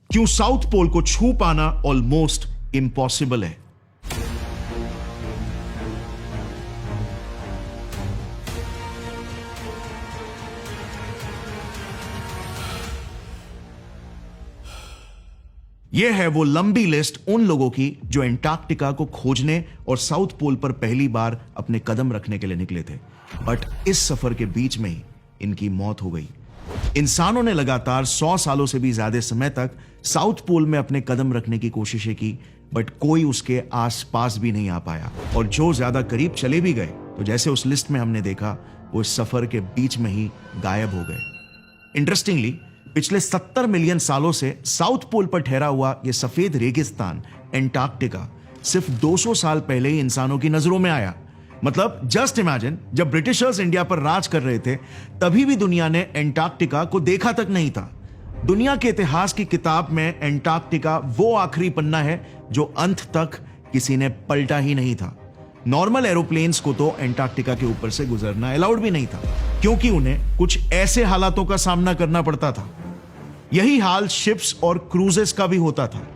क्यों south pole को छू पाना ऑलमोस्ट इम्पॉसिबल है। यह है वो लंबी लिस्ट उन लोगों की जो एंटार्क्टिका को खोजने और साउथ पोल पर पहली बार अपने कदम रखने के लिए निकले थे, बट इस सफर के बीच में ही इनकी मौत हो गई। इंसानों ने लगातार 100 सालों से भी ज्यादा समय तक साउथ पोल में अपने कदम रखने की कोशिशें की, बट कोई उसके आसपास भी नहीं आ पाया, और जो ज्यादा करीब चले भी गए तो जैसे उस लिस्ट में हमने देखा, वो इस सफर के बीच में ही गायब हो गए। इंटरेस्टिंगली, पिछले 70 मिलियन सालों से साउथ पोल पर ठहरा हुआ यह सफेद रेगिस्तान एंटार्क्टिका सिर्फ 200 साल पहले ही इंसानों की नजरों में आया। मतलब जस्ट इमेजिन, जब ब्रिटिशर्स इंडिया पर राज कर रहे थे तभी भी दुनिया ने एंटार्क्टिका को देखा तक नहीं था। दुनिया के इतिहास की किताब में एंटार्क्टिका वो आखिरी पन्ना है जो अंत तक किसी ने पलटा ही नहीं था। नॉर्मल एरोप्लेन्स को तो एंटार्क्टिका के ऊपर से गुजरना अलाउड भी नहीं था, क्योंकि उन्हें कुछ ऐसे हालातों का सामना करना पड़ता था। यही हाल शिप्स और क्रूजेस का भी होता था।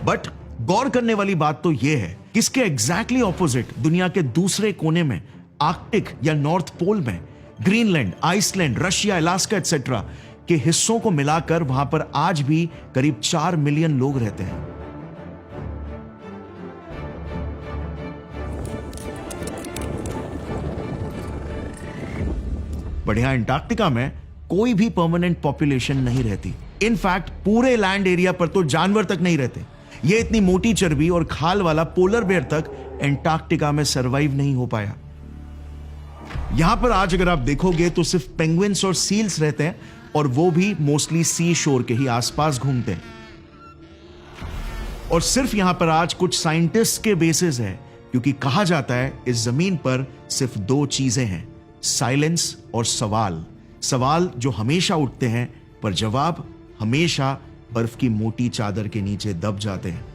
बट गौर करने वाली बात तो यह है कि इसके एग्जैक्टली ऑपोजिट दुनिया के दूसरे कोने में, आर्कटिक या नॉर्थ पोल में, Greenland, Iceland, Russia, Alaska etcetera के हिस्सों को मिलाकर वहां पर आज भी करीब 4 मिलियन लोग रहते हैं। बढ़िया, एंटार्क्टिका में कोई भी परमानेंट पॉपुलेशन नहीं रहती। इनफैक्ट पूरे लैंड एरिया पर तो जानवर तक नहीं रहते। ये इतनी मोटी चर्बी और खाल वाला पोलर बेयर तक एंटार्क्टिका में सरवाइव नहीं हो पाया। यहां पर आज अगर आप देखोगे तो सिर्फ पेंगुइन्स और सील्स रहते हैं, और वो भी मोस्टली सी शोर के ही आसपास घूमते हैं। और सिर्फ यहां पर आज कुछ साइंटिस्ट के बेसिस है, क्योंकि कहा जाता है इस जमीन पर सिर्फ 2 चीजें हैं, साइलेंस और सवाल। सवाल जो हमेशा उठते हैं, पर जवाब हमेशा बर्फ की मोटी चादर के नीचे दब जाते हैं।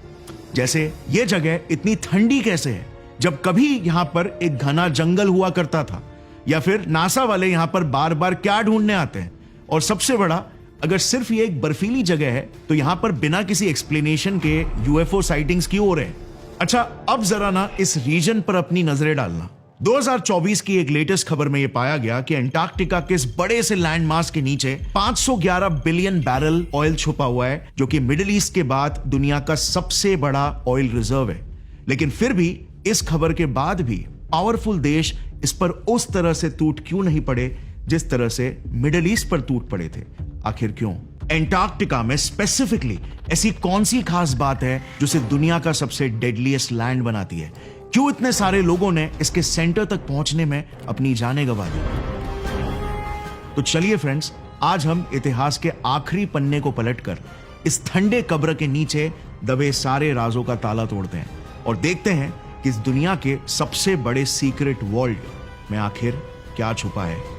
जैसे ये जगह इतनी ठंडी कैसे है, जब कभी यहां पर एक घना जंगल हुआ करता था, या फिर नासा वाले यहां पर बार बार क्या ढूंढने आते हैं। और सबसे बड़ा, अगर सिर्फ ये एक बर्फीली जगह है तो यहां पर बिना किसी एक्सप्लेनेशन के यूएफओ साइटिंग्स क्यों हो रहे हैं। अच्छा, अब जरा ना इस रीजन पर अपनी नजरें डालना। 2024 की एक लेटेस्ट खबर में यह पाया गया कि एंटार्क्टिका के इस बड़े से लैंड मास के नीचे 511 बिलियन बैरल ऑयल छुपा हुआ है, जो कि मिडिल ईस्ट के बाद दुनिया का सबसे बड़ा ऑयल रिजर्व है। लेकिन फिर भी इस खबर के बाद भी पावरफुल देश इस पर उस तरह से टूट क्यों नहीं पड़े जिस तरह से मिडिल ईस्ट पर टूट पड़े थे। आखिर क्यों? एंटार्क्टिका में स्पेसिफिकली ऐसी कौन सी खास बात है जो इसे दुनिया का सबसे डेडलीस्ट लैंड बनाती है? क्यों इतने सारे लोगों ने इसके सेंटर तक पहुंचने में अपनी जानें गंवा दी? तो चलिए फ्रेंड्स, आज हम इतिहास के आखिरी पन्ने को पलटकर इस ठंडे कब्र के नीचे दबे सारे राजों का ताला तोड़ते हैं और देखते हैं कि इस दुनिया के सबसे बड़े सीक्रेट वर्ल्ड में आखिर क्या छुपा है।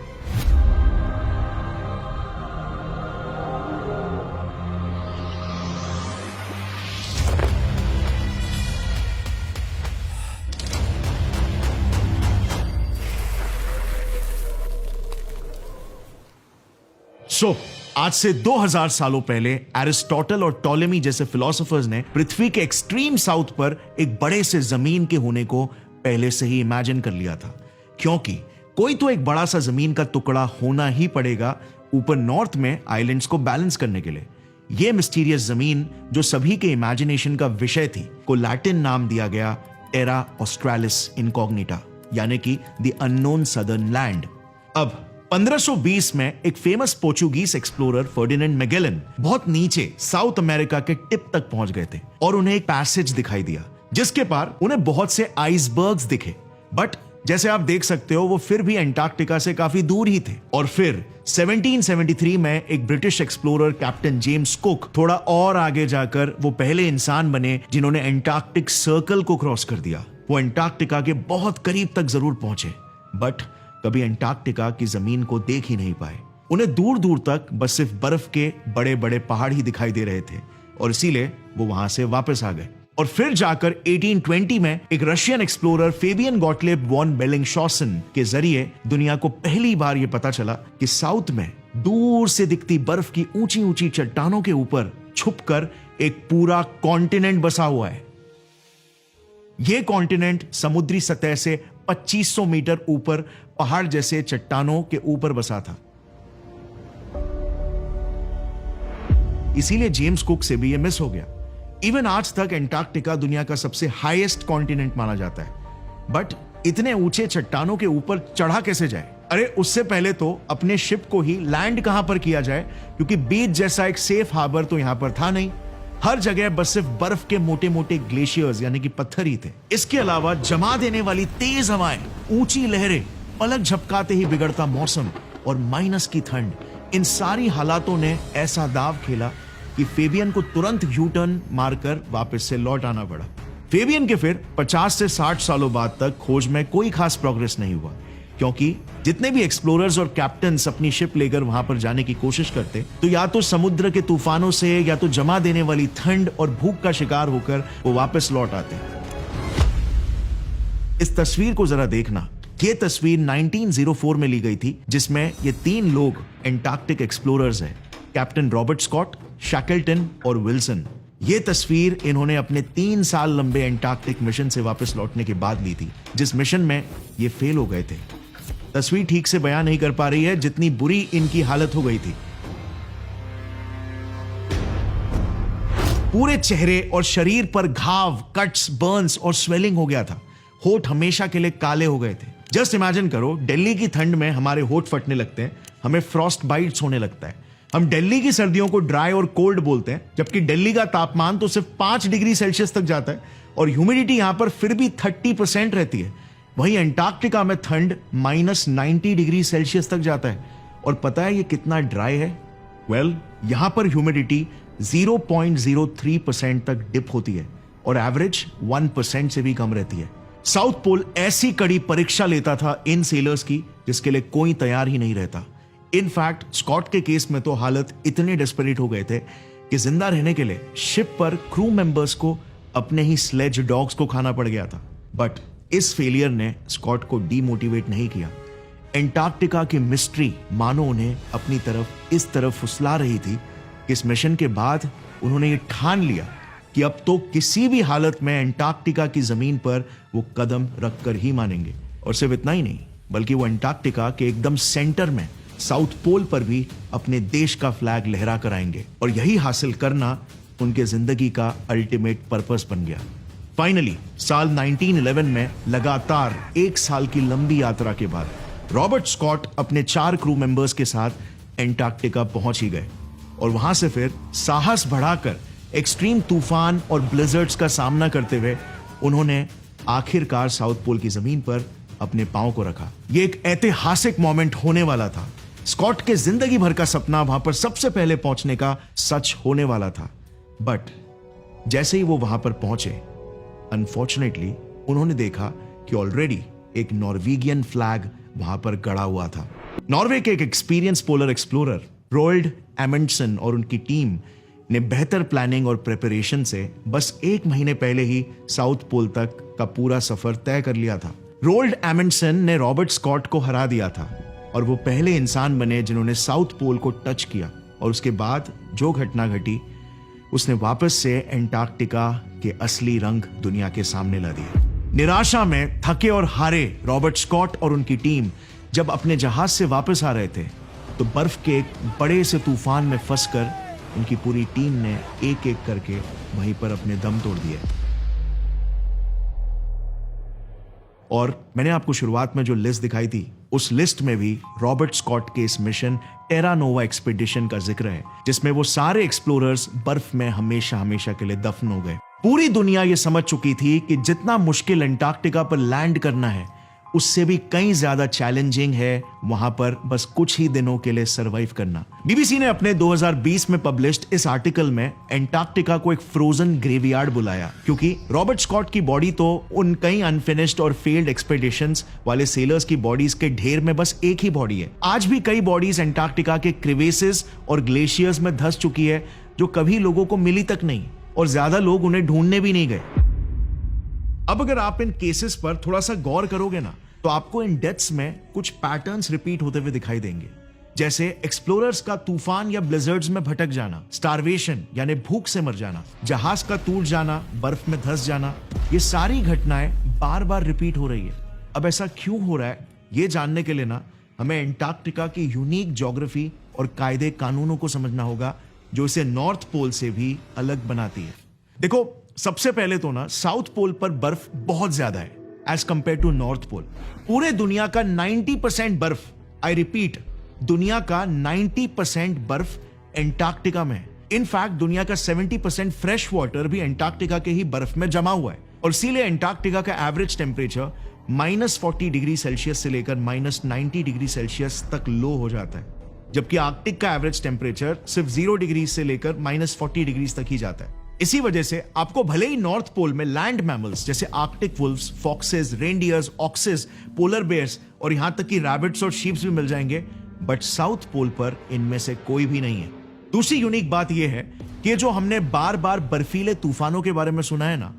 आज से 2000 सालों पहले एरिस्टोटल और टॉलेमी जैसे फिलोसोफर्स ने पृथ्वी के एक्सट्रीम साउथ पर एक बड़े से जमीन के होने को पहले से ही इमेजिन कर लिया था, क्योंकि कोई तो एक बड़ा सा जमीन का टुकड़ा होना ही पड़ेगा ऊपर नॉर्थ में आइलैंड्स को बैलेंस करने के लिए। यह मिस्टीरियस जमीन जो सभी के इमेजिनेशन का विषय थी, को लैटिन नाम दिया गया टेरा ऑस्ट्रालिस इनकॉग्निटा, यानी कि द अननोन सदर्न लैंड। अब 1520 में एक famous Portuguese explorer Ferdinand Magellan बहुत नीचे साउथ अमेरिका के टिप तक पहुंच गए थे और उन्हें एक पैसेज दिखाई दिया जिसके पार उन्हें बहुत से आइसबर्ग्स दिखे। बट जैसे आप देख सकते हो, वो फिर भी एंटार्क्टिका से काफी दूर ही थे। और फिर 1773 में एक British explorer captain James cook थोड़ा और आगे जाकर वो पहले इंसान बने जिन्होंने एंटार्क्टिक सर्कल को क्रॉस कर दिया। वो एंटार्क्टिका के बहुत करीब तक जरूर पहुंचे, बट कभी एंटार्क्टिका की जमीन को देख ही नहीं पाए। उन्हें दूर दूर तक बस सिर्फ बर्फ के बड़े बड़े पहाड़ ही दिखाई दे रहे थे, और इसीलिए वो वहां से वापस आ गए। और फिर जाकर 1820 में एक Russian explorer Fabian Gottlieb von Bellingshausen के जरिए दुनिया को पहली बार यह पता चला कि साउथ में दूर से दिखती बर्फ की ऊंची ऊंची चट्टानों के ऊपर छुपकर एक पूरा कॉन्टिनेंट बसा हुआ है। यह कॉन्टिनेंट समुद्री सतह से 2500 मीटर ऊपर पहाड़ जैसे चट्टानों के ऊपर बसा था। इसीलिए जेम्स कुक से भी यह मिस हो गया। इवन आज तक एंटार्क्टिका दुनिया का सबसे हाईएस्ट कॉन्टिनेंट माना जाता है, बट इतने ऊंचे चट्टानों के ऊपर चढ़ा कैसे जाए? अरे उससे पहले तो अपने शिप को ही लैंड कहां पर किया जाए, क्योंकि बीच जैसा एक सेफ हार्बर तो यहां पर था नहीं। हर जगह बस सिर्फ बर्फ के मोटे मोटे ग्लेशियर्स यानी कि पत्थर ही थे। इसके अलावा जमा देने वाली तेज हवाएं, ऊंची लहरें, पलक झपकाते ही बिगड़ता मौसम और माइनस की ठंड, इन सारी हालातों ने ऐसा दाव खेला कि फेबियन को तुरंत यू टर्न मारकर वापस से लौट आना पड़ा। फेबियन के फिर 50 से 60 सालों बाद तक खोज में कोई खास प्रोग्रेस नहीं हुआ, क्योंकि जितने भी एक्सप्लोरर्स और कैप्टन्स अपनी शिप लेकर वहां पर जाने की कोशिश करते तो या तो समुद्र के तूफानों से या तो जमा देने वाली ठंड और भूख का शिकार होकर वो वापस लौट आते। इस तस्वीर को जरा देखना। ये तस्वीर 1904 में ली गई थी, जिसमें ये 3 लोग एंटार्क्टिक एक्सप्लोरर्स हैं, कैप्टन रॉबर्ट स्कॉट, शैकल्टन और विल्सन। ये तस्वीर इन्होंने अपने 3 साल लंबे एंटार्क्टिक मिशन से वापस लौटने के बाद ली थी, जिस मिशन में ये फेल हो गए थे। तस्वीर ठीक से बयान नहीं कर पा रही है जितनी बुरी इनकी हालत हो गई थी। पूरे चेहरे और शरीर पर घाव, कट्स, बर्न्स और स्वेलिंग हो गया था। होठ हमेशा के लिए काले हो गए थे। जस्ट इमेजिन करो, दिल्ली की ठंड में हमारे होठ फटने लगते हैं, हमें फ्रॉस्ट बाइट्स होने लगता है। हम दिल्ली की सर्दियों को ड्राई और कोल्ड बोलते हैं, जबकि दिल्ली का तापमान तो सिर्फ 5 डिग्री सेल्सियस तक जाता है और ह्यूमिडिटी यहां पर फिर भी 30% रहती है। वहीं एंटार्क्टिका में ठंड -90 डिग्री सेल्सियस तक जाता है। और पता है ये कितना ड्राई है? वेल, यहां पर ह्यूमिडिटी 0.03% तक डिप होती है और एवरेज 1% से भी कम रहती है। साउथ पोल ऐसी कड़ी परीक्षा लेता था इन सेलर्स की जिसके लिए कोई तैयार ही नहीं रहता। इनफैक्ट स्कॉट के केस में तो हालत इतने डेस्परेट हो गए थे कि जिंदा रहने के लिए शिप पर क्रू मेंबर्स को अपने ही स्लेज डॉग्स को खाना पड़ गया था। बट इस फेलियर ने स्कॉट को डीमोटिवेट नहीं किया। एंटार्क्टिका की मिस्ट्री मानो उन्हें अपनी तरफ इस तरफ फुसला रही थी कि इस मिशन के बाद उन्होंने ये ठान लिया कि अब तो किसी भी हालत में एंटार्क्टिका की जमीन पर वो कदम रखकर ही मानेंगे। और सिर्फ इतना ही नहीं, बल्कि वो एंटार्क्टिका के एकदम सेंटर में साउथ पोल पर भी अपने देश का फ्लैग लहरा कर आएंगे। और यही हासिल करना उनके जिंदगी का अल्टीमेट पर्पस बन गया। फाइनली साल 1911 में लगातार 1 साल की लंबी यात्रा के बाद रॉबर्ट स्कॉट अपने 4 क्रू मेंबर्स के साथ एंटार्क्टिका पहुंच ही गए और वहां से फिर साहस बढ़ाकर एक्सट्रीम तूफान और ब्लिजर्ड्स का सामना करते हुए उन्होंने आखिरकार साउथ पोल की जमीन पर अपने पांव को रखा। यह एक ऐतिहासिक मोमेंट होने वाला था। स्कॉट के जिंदगी भर का सपना वहां पर सबसे पहले पहुंचने का सच होने वाला था। बट जैसे ही वो वहां पर पहुंचे, अनफॉर्चुनेटली उन्होंने देखा कि ऑलरेडी एक नॉर्वेगियन फ्लैग वहां पर गड़ा हुआ था। नॉर्वे के एक experience polar explorer rolled Amundsen और उनकी टीम ने बेहतर प्लानिंग और प्रिपरेशन से बस 1 महीने पहले ही साउथ पोल तक का पूरा सफर तय कर लिया था। रोल्ड एमंडसन ने रॉबर्ट स्कॉट को हरा दिया था और वो पहले इंसान बने जिन्होंने साउथ पोल को टच किया। और उसके बाद जो घटना घटी, उसने वापस से एंटार्क्टिका के असली रंग दुनिया के सामने ला दिए। निराशा में थके और हारे रॉबर्ट स्कॉट और उनकी टीम जब अपने जहाज से वापस आ रहे थे तो बर्फ के एक बड़े से तूफान में फंसकर उनकी पूरी टीम ने एक एक करके वहीं पर अपने दम तोड़ दिए। और मैंने आपको शुरुआत में जो लिस्ट दिखाई थी, उस लिस्ट में भी रॉबर्ट स्कॉट के इस मिशन टेरा नोवा एक्सपीडिशन का जिक्र है, जिसमें वो सारे एक्सप्लोरर्स बर्फ में हमेशा हमेशा के लिए दफन हो गए। पूरी दुनिया ये समझ चुकी थी कि जितना मुश्किल एंटार्क्टिका पर लैंड करना है, उससे भी कहीं ज्यादा चैलेंजिंग है वहां पर बस कुछ ही दिनों के लिए सरवाइव करना। बीबीसी ने अपने 2020 में पब्लिश्ड इस आर्टिकल में एंटार्क्टिका को एक फ्रोजन ग्रेवयार्ड बुलाया, क्योंकि रॉबर्ट स्कॉट की बॉडी तो उन कई अनफिनिश्ड और फेल्ड एक्सपेडिशंस वाले सेलर्स की बॉडीज के ढेर में बस एक ही बॉडी है। आज भी कई बॉडीज एंटार्क्टिका के क्रिवेसेस और ग्लेशियर्स में धंस चुकी है, जो कभी लोगों को मिली तक नहीं और ज्यादा लोग उन्हें ढूंढने भी नहीं गए। अब अगर आप इन केसेस पर थोड़ा सा गौर करोगे ना, तो आपको इन डेथ्स में कुछ पैटर्न्स रिपीट होते हुए दिखाई देंगे। जैसे एक्सप्लोरर्स का तूफान या ब्लिजर्ड्स में भटक जाना, स्टारवेशन यानी भूख से मर जाना, जहाज का टूट जाना, बर्फ में धंस जाना, ये सारी घटनाएं बार बार रिपीट हो रही है। अब ऐसा क्यों हो रहा है ये जानने के लिए ना हमें एंटार्क्टिका की यूनिक ज्योग्राफी और कायदे कानूनों को समझना होगा जो इसे नॉर्थ पोल से भी अलग बनाती है। देखो, सबसे पहले तो ना साउथ पोल पर बर्फ बहुत ज्यादा है as compare to north pole. पूरे दुनिया का 90% बर्फ, आई रिपीट, दुनिया का 90% बर्फ एंटार्क्टिका में है। इनफैक्ट दुनिया का 70% फ्रेश वाटर भी एंटार्क्टिका के ही बर्फ में जमा हुआ है और इसीलिए एंटार्क्टिका का एवरेज टेम्परेचर -40 डिग्री सेल्सियस से लेकर -90 डिग्री सेल्सियस तक लो हो जाता है, जबकि आर्कटिक का एवरेज टेम्परेचर सिर्फ 0 डिग्री से लेकर -40 डिग्री तक ही जाता है। इसी वजह से आपको भले ही नॉर्थ पोल में लैंड मैमल्स जैसे arctic wolves, foxes, reindeers, oxes, polar bears और यहां तक कि रैबिट्स और शीप्स भी मिल जाएंगे, बट साउथ पोल पर इनमें से कोई भी नहीं है। दूसरी यूनिक बात यह है कि जो हमने बार बार बर्फीले तूफानों के बारे में सुना है ना,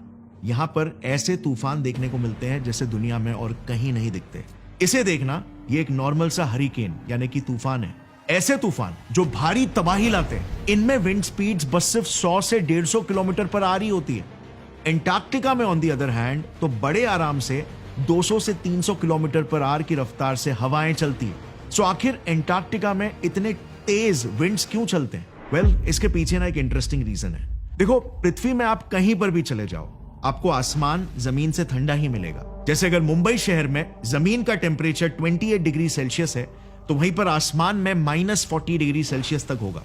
यहां पर ऐसे तूफान देखने को मिलते हैं जैसे दुनिया में और कहीं नहीं दिखते। इसे देखना, ये एक नॉर्मल सा हरिकेन यानी कि तूफान है। ऐसे तूफान जो भारी तबाही लाते हैं, इनमें विंड स्पीड्स बस सिर्फ 100 से 150 किलोमीटर पर आ रही होती है। एंटार्क्टिका में ऑन दी अदर हैंड तो बड़े आराम से 200 से 300 किलोमीटर पर आवर की रफ्तार से हवाएं चलती है। सो आखिर एंटार्क्टिका में इतने तेज विंड्स क्यों चलते हैं? वेल, इसके पीछे ना एक इंटरेस्टिंग रीजन है। देखो, पृथ्वी में आप कहीं पर भी चले जाओ, आपको आसमान जमीन से ठंडा ही मिलेगा। जैसे अगर मुंबई शहर में जमीन का टेम्परेचर 28 डिग्री सेल्सियस है तो वहीं पर आसमान में -40 डिग्री सेल्सियस तक होगा।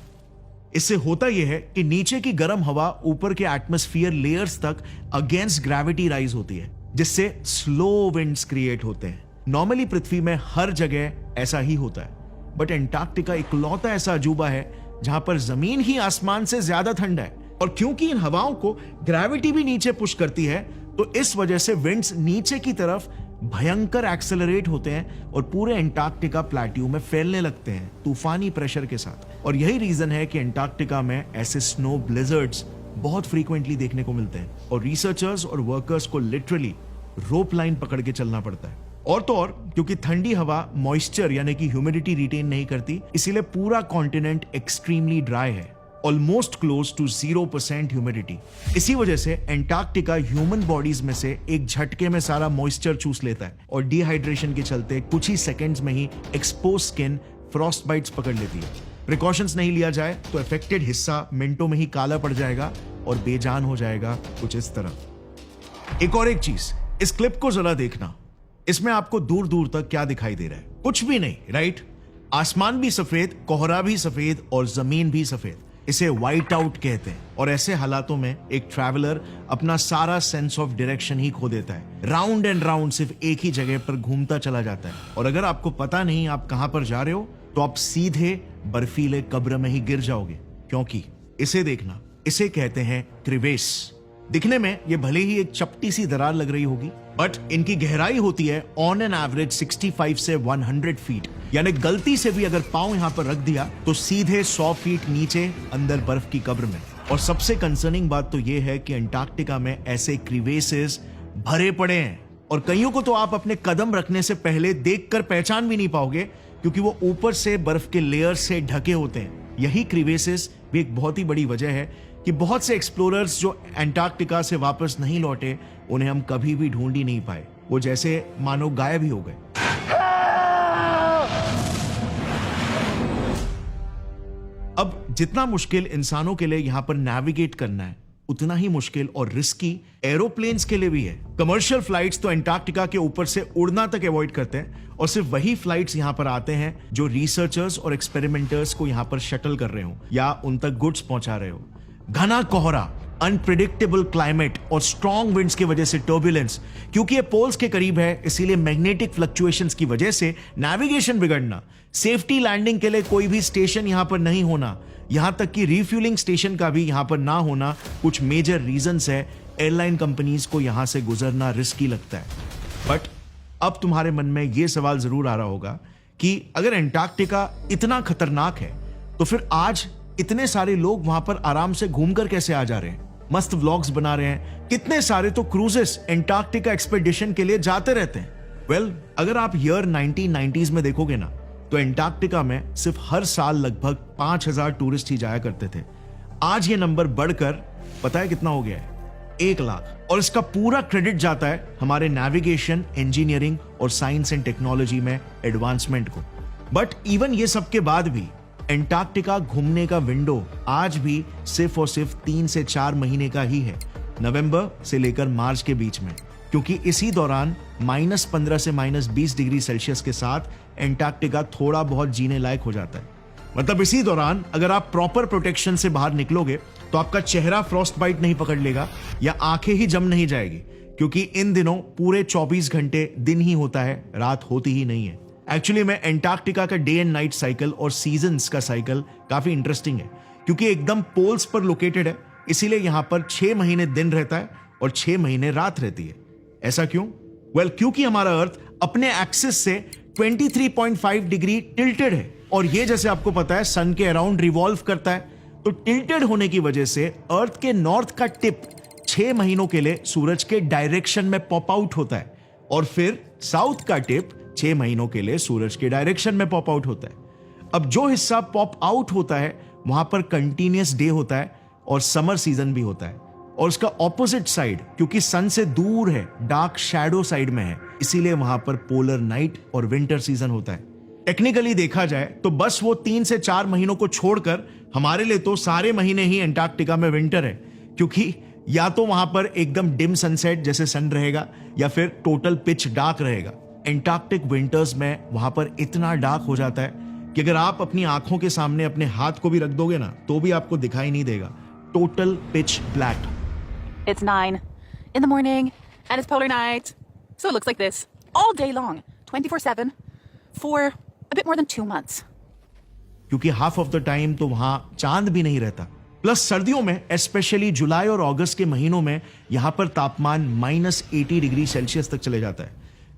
इससे होता यह है कि नीचे की गर्म हवा ऊपर के एटमॉस्फेयर लेयर्स तक अगेंस्ट ग्रेविटी राइज होती है, जिससे स्लो विंड्स क्रिएट होते हैं। नॉर्मली पृथ्वी में हर जगह ऐसा ही होता है, बट एंटार्क्टिका इकलौता ऐसा अजूबा है जहां पर जमीन ही आसमान से ज्यादा ठंडा है। और क्योंकि इन हवाओं को ग्रेविटी भी नीचे पुश करती है, तो इस वजह से विंड्स नीचे की तरफ भयंकर एक्सेलरेट होते हैं और पूरे एंटार्क्टिका प्लेट्यू में फैलने लगते हैं तूफानी प्रेशर के साथ। और यही रीजन है कि एंटार्क्टिका में ऐसे स्नो ब्लिजर्ड्स बहुत फ्रीक्वेंटली देखने को मिलते हैं और रिसर्चर्स और वर्कर्स को लिटरली रोप लाइन पकड़ के चलना पड़ता है। और तो और क्योंकि ठंडी हवा मॉइस्चर यानी कि ह्यूमिडिटी रिटेन नहीं करती, इसीलिए पूरा कॉन्टिनेंट एक्सट्रीमली ड्राई है, ऑलमोस्ट क्लोज टू 0% ह्यूमिडिटी। इसी वजह से एंटार्क्टिका ह्यूमन बॉडीज में से एक झटके में सारा मॉइस्चर चूस लेता है और डिहाइड्रेशन के चलते कुछ ही सेकंड्स में ही एक्सपोज स्किन फ्रॉस्ट बाइट्स पकड़ लेती है। प्रिकॉशंस नहीं लिया जाए तो अफेक्टेड हिस्सा मिनटों में ही काला पड़ जाएगा और बेजान हो जाएगा, कुछ इस तरह। एक और एक चीज, इस क्लिप को जरा देखना, इसमें आपको दूर दूर तक क्या दिखाई दे रहा है? कुछ भी नहीं, राइट? आसमान भी सफेद, कोहरा भी सफेद और जमीन भी सफेद। इसे वाइट आउट कहते हैं। और ऐसे हालातों में एक ट्रैवलर अपना सारा सेंस ऑफ डायरेक्शन ही खो देता है, राउंड एंड राउंड सिर्फ एक ही जगह पर घूमता चला जाता है। और अगर आपको पता नहीं आप कहां पर जा रहे हो तो आप सीधे बर्फीले कब्र में ही गिर जाओगे। क्योंकि इसे देखना, इसे कहते हैं क्रिवेस। दिखने में ये भले ही एक चपटी सी दरार लग रही होगी, बट इनकी गहराई होती है ऑन एन एवरेज 65 से 100 फीट। यानी गलती से भी अगर पांव यहां पर रख दिया तो सीधे 100 फीट नीचे अंदर बर्फ की कब्र में। और सबसे कंसर्निंग बात तो यह है कि अंटार्कटिका में ऐसे क्रिवेसेस भरे पड़े हैं और कईयों को तो आप अपने कदम रखने से पहले देखकर पहचान भी नहीं पाओगे, क्योंकि वो ऊपर से बर्फ के लेयर से ढके होते हैं। यही क्रिवेसेस भी एक बहुत ही बड़ी वजह है कि बहुत से एक्सप्लोरर्स जो अंटार्कटिका से वापस नहीं लौटे, उन्हें हम कभी भी ढूंढ ही नहीं पाए। वो जैसे मानो गायब ही हो गए। अब जितना मुश्किल इंसानों के लिए यहां पर नेविगेट करना है, उतना ही मुश्किल और रिस्की एरोप्लेन्स के लिए भी है। कमर्शियल फ्लाइट्स तो अंटार्कटिका के ऊपर से उड़ना तक अवॉइड करते हैं और सिर्फ वही फ्लाइट्स यहां पर आते हैं जो रिसर्चर्स और एक्सपेरिमेंटर्स को यहां पर शटल कर रहे हो या उन तक गुड्स पहुंचा रहे हो। घना कोहरा, अनप्रिडिक्टेबल क्लाइमेट और स्ट्रॉन्ग विंड्स की वजह से टर्बुलेंस, क्योंकि ये पोल्स के करीब है इसीलिए मैग्नेटिक फ्लक्चुएशंस की वजह से नेविगेशन बिगड़ना, सेफ्टी लैंडिंग के लिए कोई भी स्टेशन यहां पर नहीं होना, यहां तक कि रिफ्यूलिंग स्टेशन का भी यहां पर ना होना, कुछ मेजर रीजंस है एयरलाइन कंपनीज को यहां से गुजरना रिस्की लगता है। बट अब तुम्हारे मन में यह सवाल जरूर आ रहा होगा कि अगर अंटार्कटिका इतना खतरनाक है तो फिर आज इतने सारे लोग वहां पर आराम से घूमकर कैसे आ जा रहे हैं, मस्त व्लॉग्स बना रहे हैं, कितने सारे तो क्रूजेस अंटार्कटिका एक्सपेडिशन के लिए जाते रहते हैं। वेल, अगर आप ईयर 1990s में देखोगे ना, तो एंटार्क्टिका में सिर्फ हर साल लगभग 5,000 टूरिस्ट ही जाया करते थे। आज ये नंबर बढ़कर पता है कितना हो गया है? 1 लाख। और इसका पूरा क्रेडिट जाता है हमारे नेविगेशन, इंजीनियरिंग और साइंस एंड टेक्नोलॉजी में एडवांसमेंट को। बट इवन ये सब के बाद भी एंटार्क्टिका घूमने का विंडो आज भी सिर्फ और सिर्फ 3 से 4 महीने का ही है, नवंबर से लेकर मार्च के बीच में, क्योंकि इसी दौरान -15 से -20 डिग्री सेल्सियस के साथ एंटार्क्टिका थोड़ा बहुत जीने लायक हो जाता है। मतलब इसी दौरान अगर आप प्रॉपर प्रोटेक्शन से बाहर निकलोगे तो आपका चेहरा फ्रॉस्ट बाइट नहीं पकड़ लेगा या आंखें ही जम नहीं जाएगी, क्योंकि इन दिनों पूरे 24 घंटे दिन ही होता है, रात होती ही नहीं है। एक्चुअली में एंटार्क्टिका का डे एंड नाइट साइकिल और सीजन्स का साइकिल काफी इंटरेस्टिंग है, क्योंकि एकदम पोल्स पर लोकेटेड है, इसीलिए यहां पर 6 महीने दिन रहता है और 6 महीने रात रहती है। ऐसा क्यों? क्योंकि हमारा अर्थ अपने एक्सिस से 23.5 डिग्री टिल्टेड है, और ये जैसे आपको पता है सन के अराउंड रिवॉल्व करता है, तो टिल्टेड होने की वजह से अर्थ के नॉर्थ का टिप 6 महीनों के लिए सूरज के डायरेक्शन में पॉप आउट होता है, और फिर साउथ का टिप 6 महीनों के लिए सूरज के डायरेक्शन में पॉप आउट होता है। अब जो हिस्सा पॉप आउट होता है वहां पर कंटिन्यूअस डे होता है और समर सीजन भी होता है, और उसका ऑपोजिट साइड क्योंकि सन से दूर है, डार्क शैडो साइड में है, इसीलिए वहां पर पोलर नाइट और विंटर सीजन होता है। टेक्निकली देखा जाए तो बस वो 3 से 4 महीनों को छोड़कर हमारे लिए तो सारे महीने ही एंटार्क्टिका में विंटर है, क्योंकि या तो वहां पर एकदम डिम सनसेट जैसे सन रहेगा या फिर टोटल पिच डार्क रहेगा। एंटार्क्टिक विंटर्स में वहां पर इतना डार्क हो जाता है कि अगर आप अपनी आंखों के सामने अपने हाथ को भी रख दोगे ना तो भी आपको दिखाई नहीं देगा, total pitch black. It's 9 in the morning and it's polar night. So it looks like this all day long, 24/7 for a bit more than 2 months. क्योंकि हाफ ऑफ द टाइम तो वहां चांद भी नहीं रहता। प्लस सर्दियों में स्पेशली जुलाई और अगस्त के महीनों में यहां पर तापमान -80 डिग्री सेल्सियस तक चले जाता है,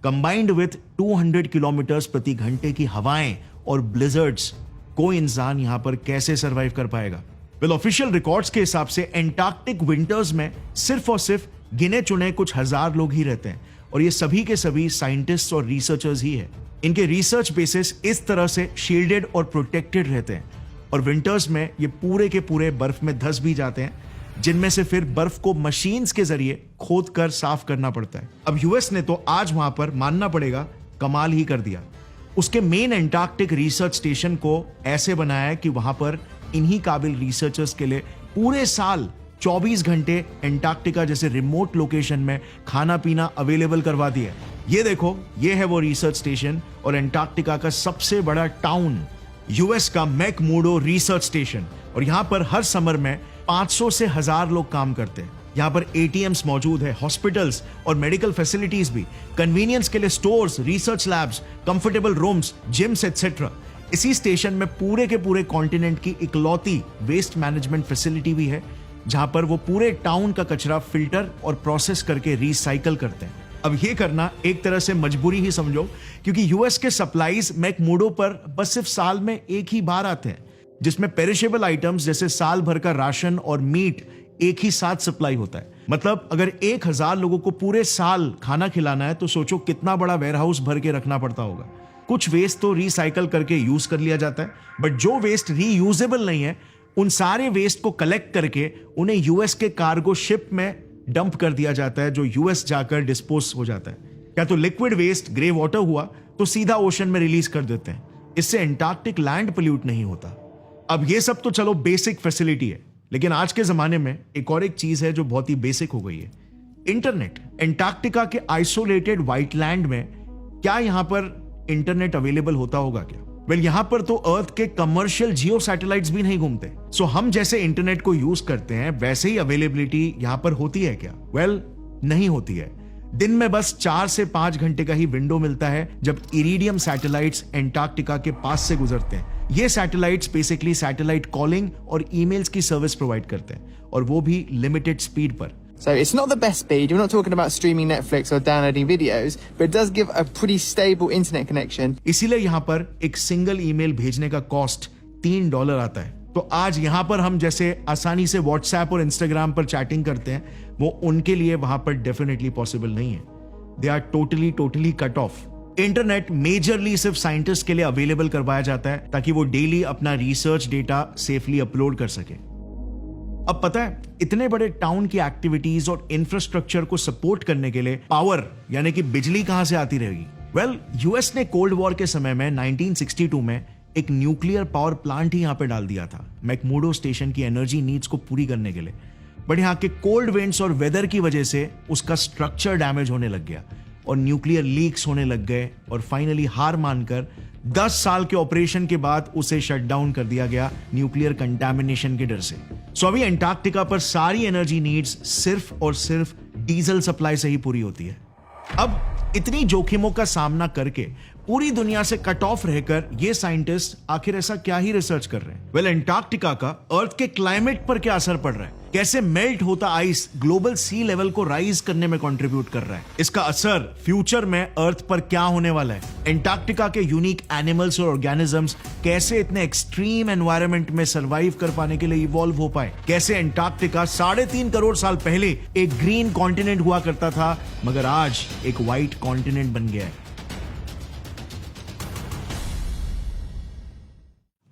कंबाइंड विथ 200 किलोमीटर प्रति घंटे की हवाएं और ब्लिजर्ड्स। कोई इंसान यहां पर कैसे सरवाइव कर पाएगा? ऑफिशियल रिकॉर्ड्स के हिसाब से एंटार्क्टिक विंटर्स में सिर्फ और सिर्फ गिने चुने कुछ हजार लोग ही रहते हैं, और ये सभी के सभी साइंटिस्ट और रिसर्चर्स ही है। इनके रिसर्च बेसिस इस तरह से शील्डेड और प्रोटेक्टेड रहते हैं, और विंटर्स में ये पूरे के पूरे बर्फ में धंस भी जाते हैं, जिनमें से फिर बर्फ को मशीन्स के जरिए खोद कर साफ करना पड़ता है। अब यूएस ने तो आज वहां पर मानना पड़ेगा कमाल ही कर दिया। उसके मेन एंटार्क्टिक रिसर्च स्टेशन को ऐसे बनाया है कि वहां पर इन्हीं काबिल रिसर्चर्स के लिए पूरे साल 24 घंटे एंटार्क्टिका जैसे रिमोट लोकेशन में खाना पीना अवेलेबल करवा दिया। ये देखो, ये है वो रिसर्च स्टेशन और एंटार्क्टिका का सबसे बड़ा टाउन, यूएस का मैकमुर्डो रिसर्च स्टेशन। और यहां पर हर समर में 500 से 1000 लोग काम करते हैं। यहां पर एटीएम्स मौजूद है, हॉस्पिटल्स और मेडिकल फैसिलिटीज भी, कन्वीनियंस के लिए stores, research labs, comfortable rooms, gyms etcetera. इसी स्टेशन में पूरे के पूरे कॉन्टिनेंट की इकलौती वेस्ट मैनेजमेंट फैसिलिटी भी है, जहां पर वो पूरे टाउन का कचरा फिल्टर और प्रोसेस करके रिसाइकल करते हैं। अब ये करना एक तरह से मजबूरी ही समझो, क्योंकि यूएस के सप्लाईज मैकमुर्डो पर बस सिर्फ साल में एक ही बार आते हैं, जिसमें पेरिशेबल आइटम्स जैसे साल भर का राशन और मीट एक ही साथ सप्लाई होता है। मतलब अगर 1000 लोगों को पूरे साल खाना खिलाना है तो सोचो कितना बड़ा वेयरहाउस भर के रखना पड़ता होगा। कुछ वेस्ट तो रिसाइकल करके यूज कर लिया जाता है, बट जो वेस्ट रीयूजेबल नहीं है उन सारे वेस्ट को कलेक्ट करके उन्हें यूएस के कार्गो शिप में डंप कर दिया जाता है, जो यूएस जाकर डिस्पोज हो जाता है। क्या तो लिक्विड वेस्ट ग्रे वाटर हुआ तो सीधा ओशन में रिलीज कर देते हैं, इससे एंटार्क्टिक लैंड पोल्यूट नहीं होता। अब ये सब तो चलो बेसिक फैसिलिटी है, लेकिन आज के जमाने में एक और एक चीज है जो बहुत ही बेसिक हो गई है, इंटरनेट। एंटार्क्टिका के आइसोलेटेड व्हाइटलैंड में क्या यहां पर इंटरनेट अवेलेबल होता होगा क्या? यहां पर तो अर्थ के कमर्शियल जियो सैटेलाइट्स भी नहीं घूमते। सो हम जैसे इंटरनेट को यूज करते हैं वैसे ही अवेलेबिलिटी यहां पर होती है क्या? नहीं होती है। दिन में बस 4 से 5 घंटे का ही विंडो मिलता है जब इरिडियम सैटेलाइट्स एंटार्क्टिका के पास से गुजरते हैं। ये सैटेलाइट्स बेसिकली सैटेलाइट कॉलिंग और ईमेल्स की सर्विस प्रोवाइड करते हैं, और वो भी लिमिटेड स्पीड पर। So it's not the best speed. We're not talking about streaming Netflix or downloading videos, but it does give a pretty stable internet connection. इसीलिए यहाँ पर एक सिंगल ईमेल भेजने का कॉस्ट $3 आता है। तो आज यहाँ पर हम जैसे आसानी से व्हाट्सएप और इंस्टाग्राम पर चैटिंग करते हैं, वो उनके लिए वहां पर डेफिनेटली पॉसिबल नहीं है। They are totally cut off. Internet majorly सिर्फ साइंटिस्ट के लिए अवेलेबल करवाया जाता है ताकि वो डेली अपना रिसर्च डेटा सेफली अपलोड कर सके। अब पता है, इतने बड़े टाउन की एक्टिविटीज और इंफ्रास्ट्रक्चर को सपोर्ट करने के लिए पावर यानी कि बिजली कहां से आती रहेगी? वेल, यूएस ने कोल्ड वॉर के समय में 1962 में एक न्यूक्लियर पावर प्लांट ही यहां पे डाल दिया था मैकमुर्डो स्टेशन की एनर्जी नीड्स को पूरी करने के लिए। बट यहाँ के कोल्ड विंड्स और वेदर की वजह से उसका स्ट्रक्चर डैमेज होने लग गया और न्यूक्लियर लीक्स होने लग गए और फाइनली हार मानकर 10 साल के ऑपरेशन के बाद उसे शट डाउन कर दिया गया न्यूक्लियर कंटामिनेशन के डर से। सो अभी अंटार्कटिका पर सारी एनर्जी नीड्स सिर्फ और सिर्फ डीजल सप्लाई से ही पूरी होती है। अब इतनी जोखिमों का सामना करके पूरी दुनिया से कट ऑफ रहकर ये साइंटिस्ट आखिर ऐसा क्या ही रिसर्च कर रहे हैं? वेल, अंटार्कटिका का अर्थ के क्लाइमेट पर क्या असर पड़ रहा है? कैसे मेल्ट होता आइस ग्लोबल सी लेवल को राइज करने में कंट्रीब्यूट कर रहा है? इसका असर फ्यूचर में अर्थ पर क्या होने वाला है? अंटार्कटिका के यूनिक एनिमल्स और ऑर्गेनिजम्स कैसे इतने एक्सट्रीम एनवायरनमेंट में सर्वाइव कर पाने के लिए इवॉल्व हो पाए? कैसे अंटार्कटिका 3.5 करोड़ साल पहले एक ग्रीन कॉन्टिनेंट हुआ करता था मगर आज एक व्हाइट कॉन्टिनेंट बन गया है?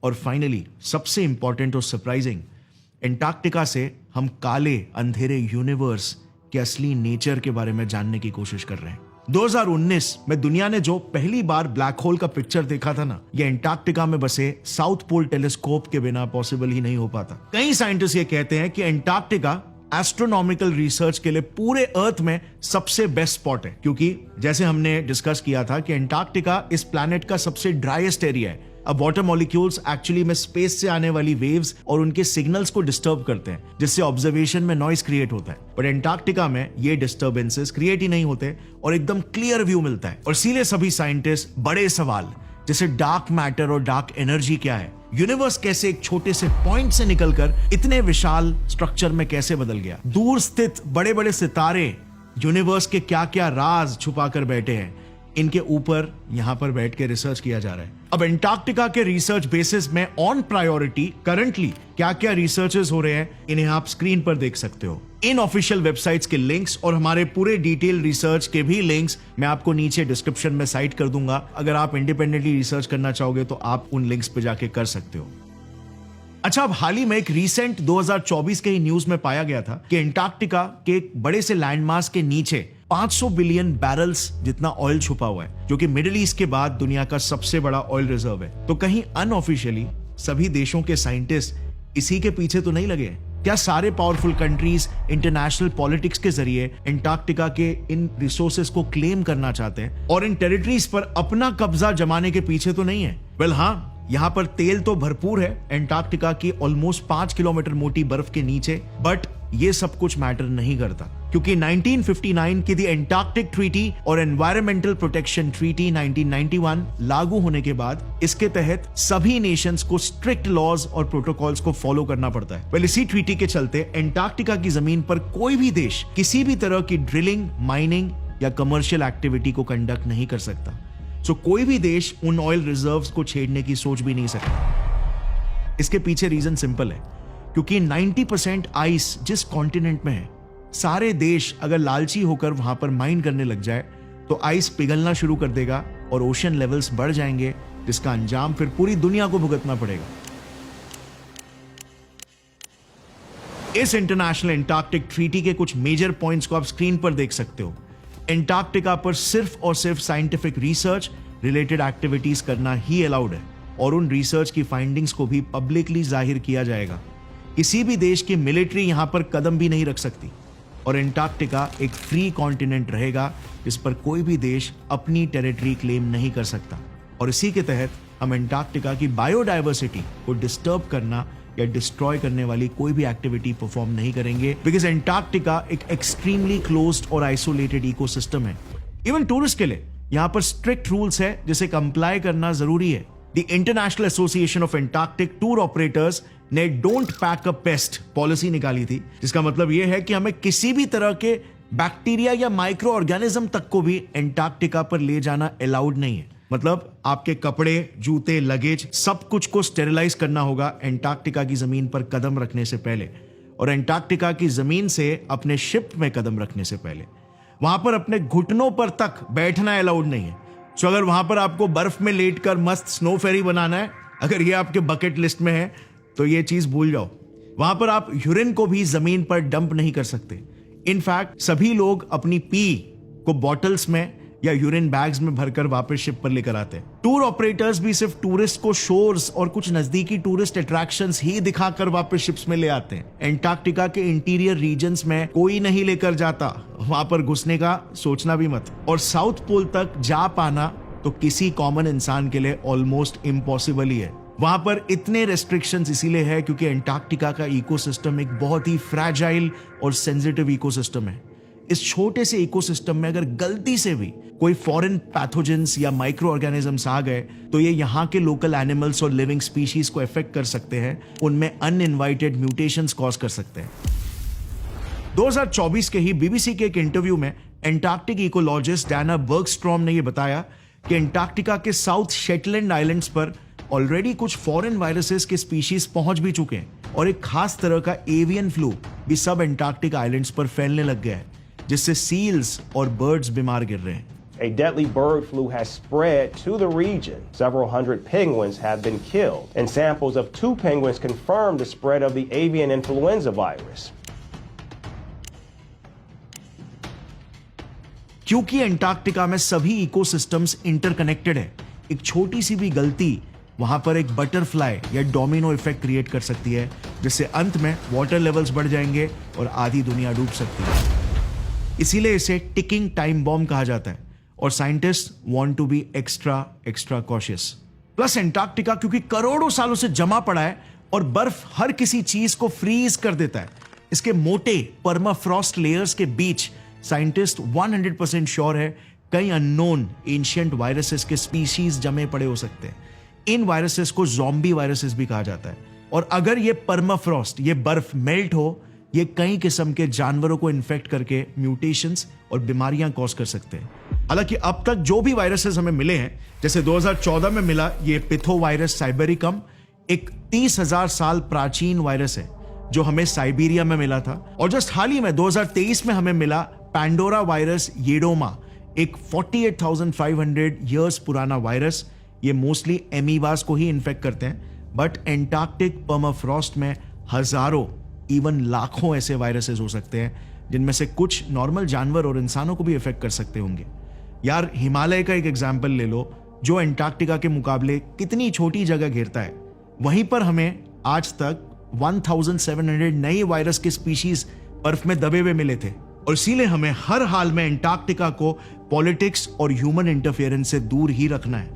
और फाइनली सबसे इंपॉर्टेंट और सरप्राइजिंग, अंटार्कटिका से हम काले अंधेरे यूनिवर्स के असली नेचर के बारे में जानने की कोशिश कर रहे हैं। 2019 में दुनिया ने जो पहली बार ब्लैक होल का पिक्चर देखा था ना, ये अंटार्कटिका में बसे साउथ पोल टेलीस्कोप के बिना पॉसिबल ही नहीं हो पाता। कई साइंटिस्ट ये कहते हैं कि अंटार्कटिका एस्ट्रोनॉमिकल रिसर्च के लिए पूरे अर्थ में सबसे बेस्ट स्पॉट है, क्योंकि जैसे हमने डिस्कस किया था कि अंटार्कटिका इस प्लैनेट का सबसे ड्राइएस्ट एरिया है। अब वाटर मॉलिक्यूल्स एक्चुअली में स्पेस से आने वाली वेव्स और उनके सिग्नल्स को डिस्टर्ब करते हैं, जिससे ऑब्जर्वेशन में नॉइस क्रिएट होता है। पर अंटार्कटिका में ये डिस्टर्बेंसेस क्रिएट ही नहीं होते और एकदम क्लियर व्यू मिलता है। और इसीलिए सभी साइंटिस्ट बड़े सवाल जैसे डार्क मैटर और डार्क एनर्जी क्या है, यूनिवर्स कैसे एक छोटे से पॉइंट से निकलकर इतने विशाल स्ट्रक्चर में कैसे बदल गया, दूर स्थित बड़े बड़े सितारे यूनिवर्स के क्या क्या राज छुपा कर बैठे हैं, इनके ऊपर यहां पर बैठ के रिसर्च किया जा रहा है। अब अंटार्कटिका के रिसर्च बेसिस में ऑन प्रायोरिटी करंटली क्या क्या रिसर्चेस हो रहे हैं, इन्हें आप स्क्रीन पर देख सकते हो। इन ऑफिशियल वेबसाइट्स के लिंक्स और हमारे पूरे डिटेल रिसर्च के भी लिंक्स मैं आपको नीचे डिस्क्रिप्शन में साइट कर दूंगा। अगर आप इंडिपेंडेंटली रिसर्च करना चाहोगे तो आप उन लिंक्स पे जाके कर सकते हो। अच्छा, अब हाल ही में एक रीसेंट 2024 के ही न्यूज में पाया गया था कि अंटार्कटिका के एक बड़े से लैंडमास के नीचे 500 बिलियन बैरल्स जितना ऑयल छुपा हुआ है, जो कि मिडिल ईस्ट के बाद दुनिया का सबसे बड़ा ऑयल रिजर्व है। तो कहीं अनऑफिशियली सभी देशों के साइंटिस्ट इसी के पीछे तो नहीं लगे हैं? क्या सारे पावरफुल कंट्रीज इंटरनेशनल पॉलिटिक्स के जरिए अंटार्कटिका के इन रिसोर्सेज को क्लेम करना चाहते हैं और इन टेरिटरीज पर अपना कब्जा जमाने के पीछे तो नहीं है? वेल, हाँ, यहां पर तेल तो भरपूर है अंटार्कटिका की ऑलमोस्ट 5 किलोमीटर मोटी बर्फ के नीचे, बट ये सब कुछ मैटर नहीं करता, क्योंकि 1959 की दी एंटार्क्टिक ट्रीटी और एनवायरमेंटल प्रोटेक्शन ट्रीटी 1991 लागू होने के बाद इसके तहत सभी नेशंस को स्ट्रिक्ट लॉज और प्रोटोकॉल्स को फॉलो करना पड़ता है। वेल, इसी ट्रीटी के चलते अंटार्कटिका की जमीन पर कोई भी देश किसी भी तरह की ड्रिलिंग, माइनिंग या कमर्शियल एक्टिविटी को कंडक्ट नहीं कर सकता। सो कोई भी देश उन ऑयल रिजर्व्स को छेड़ने की सोच भी नहीं सकता। इसके पीछे रीजन सिंपल है, क्योंकि 90% आइस जिस कॉन्टिनेंट में है, सारे देश अगर लालची होकर वहां पर माइन करने लग जाए तो आइस पिघलना शुरू कर देगा और ओशन लेवल्स बढ़ जाएंगे, जिसका अंजाम फिर पूरी दुनिया को भुगतना पड़ेगा। इस इंटरनेशनल एंटार्क्टिक ट्रीटी के कुछ मेजर पॉइंट्स को आप स्क्रीन पर देख सकते हो। एंटार्कटिका पर सिर्फ और सिर्फ साइंटिफिक रिसर्च रिलेटेड एक्टिविटीज करना ही अलाउड है और उन रिसर्च की फाइंडिंग्स को भी पब्लिकली जाहिर किया जाएगा। किसी भी देश की मिलिट्री यहां पर कदम भी नहीं रख सकती और एंटार्कटिका एक फ्री कॉन्टिनेंट रहेगा जिस पर कोई भी देश अपनी टेरिटरी क्लेम नहीं कर सकता। और इसी के तहत हम एंटार्कटिका की बायोडायवर्सिटी को डिस्टर्ब करना या डिस्ट्रॉय करने वाली कोई भी एक्टिविटी परफॉर्म नहीं करेंगे, बिकॉज एंटार्कटिका एक एक्सट्रीमली क्लोज्ड और आइसोलेटेड इकोसिस्टम है। इवन टूरिस्ट के लिए यहां पर स्ट्रिक्ट रूल्स है जिसे कंप्लाई करना जरूरी है। The International Association of Antarctic Tour Operators ने don't pack a pest policy निकाली थी, जिसका मतलब यह है कि हमें किसी भी तरह के बैक्टीरिया या माइक्रो ऑर्गेनिज्म तक को भी एंटार्कटिका पर ले जाना अलाउड नहीं है। मतलब आपके कपड़े, जूते, लगेज सब कुछ को स्टेरिलाइज करना होगा एंटार्कटिका की जमीन पर कदम रखने से पहले, और एंटार्कटिका की जमीन से अपने शिप में कदम रखने से पहले वहां पर अपने घुटनों पर तक बैठना अलाउड नहीं है। सो अगर वहां पर आपको बर्फ में लेटकर मस्त स्नो फेरी बनाना है, अगर ये आपके बकेट लिस्ट में है तो ये चीज भूल जाओ। वहां पर आप यूरिन को भी जमीन पर डंप नहीं कर सकते। इनफैक्ट सभी लोग अपनी पी को बॉटल्स में या यूरिन बैग्स में भरकर वापस शिप पर लेकर आते हैं। टूर ऑपरेटर्स भी सिर्फ टूरिस्ट को शोर्स और कुछ नजदीकी टूरिस्ट अट्रैक्शंस ही दिखाकर वापस शिप्स में ले आते हैं। एंटार्क्टिका के इंटीरियर रीजन्स में कोई नहीं लेकर जाता, वहां पर घुसने का सोचना भी मत। और साउथ पोल तक जा पाना तो किसी कॉमन इंसान के लिए ऑलमोस्ट इम्पॉसिबल ही है। वहां पर इतने रेस्ट्रिक्शंस इसीलिए है क्योंकि एंटार्क्टिका का इकोसिस्टम एक बहुत ही फ्रैजाइल और सेंसिटिव इकोसिस्टम है। इस छोटे से इकोसिस्टम में अगर गलती से भी कोई फॉरेन पैथोजेंस या माइक्रो ऑर्गेनिजम्स आ गए तो ये यहाँ के लोकल एनिमल्स और लिविंग स्पीशीज को अफेक्ट कर सकते हैं, उनमें अनइनवाइटेड म्यूटेशंस कॉज कर सकते हैं। 2024 के ही बीबीसी के एक इंटरव्यू में एंटार्क्टिक इकोलॉजिस्ट डैना बर्गस्ट्रॉम ने यह बताया कि एंटार्क्टिका के साउथ शेटलैंड आइलैंड्स पर ऑलरेडी कुछ फॉरेन वायरसेस के स्पीशीज पहुंच भी चुके हैं और एक खास तरह का एवियन फ्लू भी सब एंटार्क्टिक आइलैंड्स पर फैलने लग गया है, जिससे सील्स और बर्ड्स बीमार गिर रहे हैं। A deadly bird flu has spread to the region. Several hundred penguins have been killed, and samples of 2 penguins confirmed the spread of the avian influenza virus. क्योंकि एंटार्क्टिका में सभी इकोसिस्टम्स इंटरकनेक्टेड है, एक छोटी सी भी गलती वहां पर एक बटरफ्लाई या डोमिनो इफेक्ट क्रिएट कर सकती है, जिससे अंत में वाटर लेवल्स बढ़ जाएंगे और आधी दुनिया डूब सकती है। इसीलिए इसे टिकिंग टाइम बॉम्ब कहा जाता है और scientist want to be extra cautious. Plus Antarctica क्योंकि करोड़ों सालों से जमा पड़ा है और बर्फ हर किसी चीज को फ्रीज कर देता है, इसके मोटे परमाफ्रॉस्ट लेयर्स के बीच साइंटिस्ट 100% श्योर है कई अननोन एंशिएंट वायरसेस के स्पीशीज जमे पड़े हो सकते हैं। इन वायरसेस को ज़ॉम्बी वायरसेस भी कहा जाता है और अगर ये परमाफ्रॉस्ट, ये बर्फ मेल्ट हो, ये कई किस्म के जानवरों को इन्फेक्ट करके म्यूटेशंस और बीमारियां कॉज कर सकते हैं। हालांकि अब तक जो भी वायरसेस हमें मिले हैं, जैसे 2014 में मिला ये पिथो वायरस साइबेरिकम, एक 30,000 साल प्राचीन वायरस है जो हमें साइबेरिया में मिला था। और जस्ट हाल ही में 2023 में हमें मिला पैंडोरा वायरस येडोमा, एक 48,500 ईयर्स पुराना वायरस। ये मोस्टली एमीबास को ही इन्फेक्ट करते हैं, बट एंटार्क्टिक परमाफ्रॉस्ट में हजारों इवन लाखों ऐसे वायरसेस हो सकते हैं, जिनमें से कुछ नॉर्मल जानवर और इंसानों को भी इफेक्ट कर सकते होंगे। यार हिमालय का एक एग्जाम्पल ले लो, जो एंटार्क्टिका के मुकाबले कितनी छोटी जगह घेरता है, वहीं पर हमें आज तक 1700 नए वायरस के स्पीशीज बर्फ में दबे हुए मिले थे। और इसीलिए हमें हर हाल में एंटार्क्टिका को पॉलिटिक्स और ह्यूमन इंटरफेरेंस से दूर ही रखना है।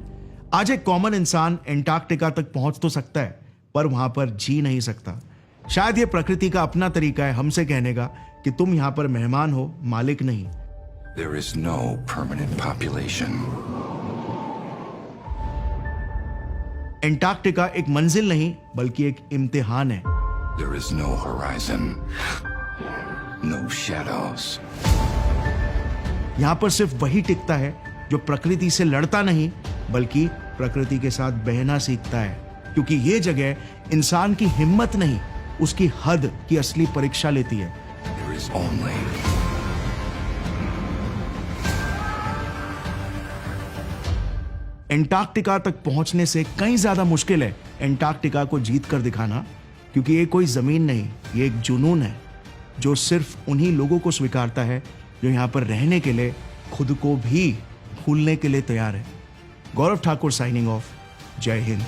आज एक कॉमन इंसान एंटार्क्टिका तक पहुंच तो सकता है, पर वहां पर जी नहीं सकता। शायद ये प्रकृति का अपना तरीका है हमसे कहने का कि तुम यहां पर मेहमान हो, मालिक नहीं। There is no permanent population. Antarctica एक मंजिल नहीं बल्कि एक इम्तिहान है। There is no horizon. No shadows. यहां पर सिर्फ वही टिकता है जो प्रकृति से लड़ता नहीं बल्कि प्रकृति के साथ बहना सीखता है, क्योंकि ये जगह इंसान की हिम्मत नहीं, उसकी हद की असली परीक्षा लेती है। There is only एंटार्क्टिका तक पहुंचने से कहीं ज्यादा मुश्किल है एंटार्क्टिका को जीत कर दिखाना, क्योंकि ये कोई जमीन नहीं, ये एक जुनून है जो सिर्फ उन्हीं लोगों को स्वीकारता है जो यहां पर रहने के लिए खुद को भी भूलने के लिए तैयार है। गौरव ठाकुर साइनिंग ऑफ। जय हिंद।